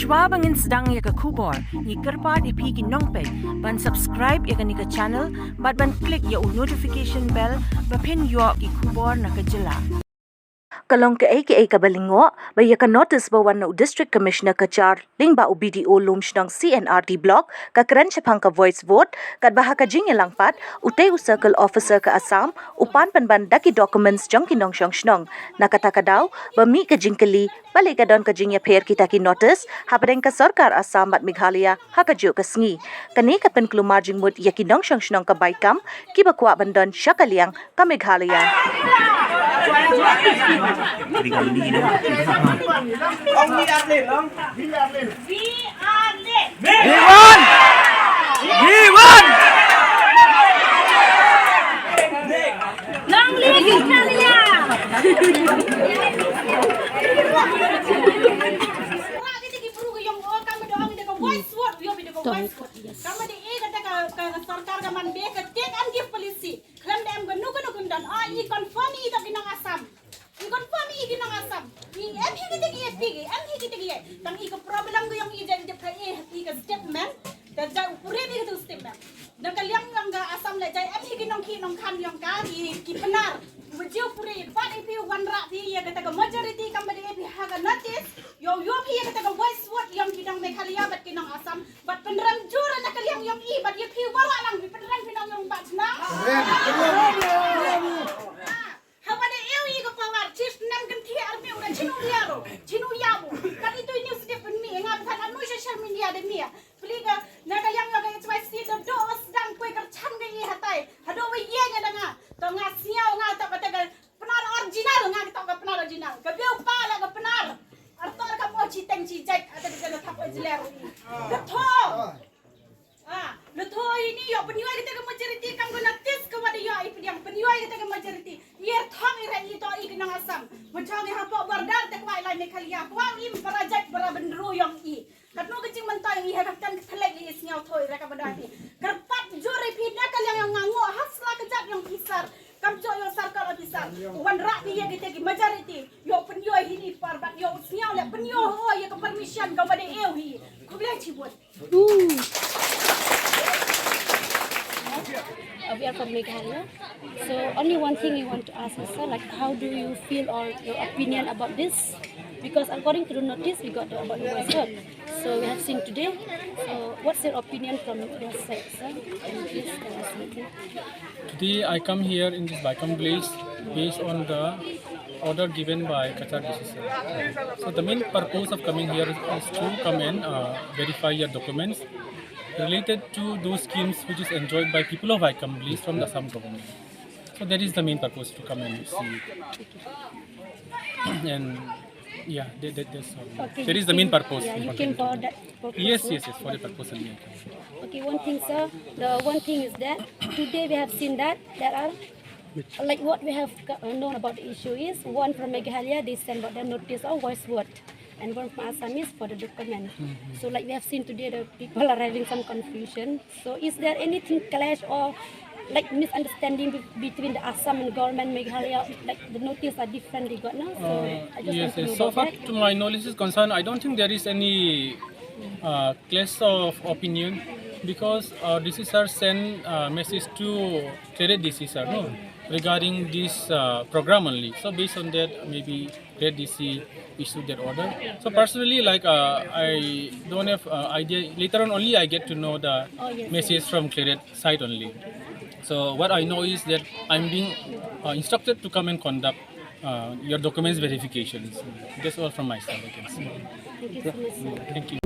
Schwabangin sedang ya ke kubor, ni kerpat ipi ki nongpek, ban subscribe ya ke ni ke channel, ban klik ya notification bell, bapin yo ki kubor na ke jela. Kalong kaei kaba lyngngoh, baya ka notice bawan na District Commissioner Cachar, lyngba BDO Lumshnong C&RD Block, ka kren shaphang ka voice vote, katba Haka jingialang pat, utay circle officer ka Assam, pynban daki documents jong Nongshong Shnong, nakata ka daw, bami ka jingkylli, balei ka don ka jingiapher kita ki notice, hapdeng ka sorkar Assam at Meghalaya, kajuh ka sngi, kane ka pynkulmar jingmut iaki Nongshong Shnong ka Baikam, kiba bandon shaphang ka Meghalaya. We are late. We won! Long live Italia! Majority kami di Haka notice yo pia kata voice vote yang kinang Meghalaya bat kinang Assam bat penderam jura nak kaliang yang i bat ye piu wala lang bi penderam kinang yang bat na hawa de eu i ko pawar chis nam kan thi army ura chinu yabu kan itu news de pen mi ngap than anu social media de mi pliga na kaliang yang ga it's see the do sedang koi kar chan ga i hatai hado we ye nya danga to nga siau nga ta kata penar original nga kita ka penar original ka biu pala ka penar arto ka mo chiteng chijai ada di kana thap ejler Lutho ini yo penyuai kita ke majority kam guna tis ke wada yo ipidiang penyuai kita ke majority yer thong ira ito ikinang Assam macam ni hapo bardar te kwai lai Meghalaya kwang im parajat bara bendru yang i katno kecing mentang i hadapkan thelek li isngau thoi reka badati kerpat jore pida kalian yang ngango hasla kejap yang pisar kam jo yo sarkar pisar wan rak dia kita ke majority yo penyuai ini parbat yo sngau le penyuai ho ye ke permission ka wada eu hi kublai cibut We are from Meghalaya. So only one thing we want to ask is, sir, like how do you feel or your opinion about this? Because according to the notice, we got about the voice vote. So we have seen today. So what's your opinion from your side, sir? Can you please tell us something? Today I come here in this Baikam place based on the order given by Cachar decision. So the main purpose of coming here is to come and verify your documents related to those schemes which is enjoyed by people of Baikam place from the Assam government. So that is the main purpose to come and see it. And yeah, that's all. Okay, that is the main purpose. Yeah, you came for that purpose. Yes, for the purpose only. Okay, one thing, sir. The one thing is that today we have seen that there are like what we have known about the issue is one from Meghalaya they send about the notice of voice vote. And one from Assam is for the document. So like we have seen today, the people are having some confusion. So is there anything clash or like misunderstanding between the Assam and government Meghalaya? Like the notice are different they got now. So I just want to know so about far that. to my knowledge is concerned, I don't think there is any clash of opinion because DCSR sent message to Trade DCSR regarding this program only. So based on that, maybe Trade DC issued that order. So personally, like I don't have idea. Later on, only I get to know the message from Cleared side only. So what I know is that I'm being instructed to come and conduct your documents verifications. That's all from my side, I can say. Thank you so much, sir. Thank you.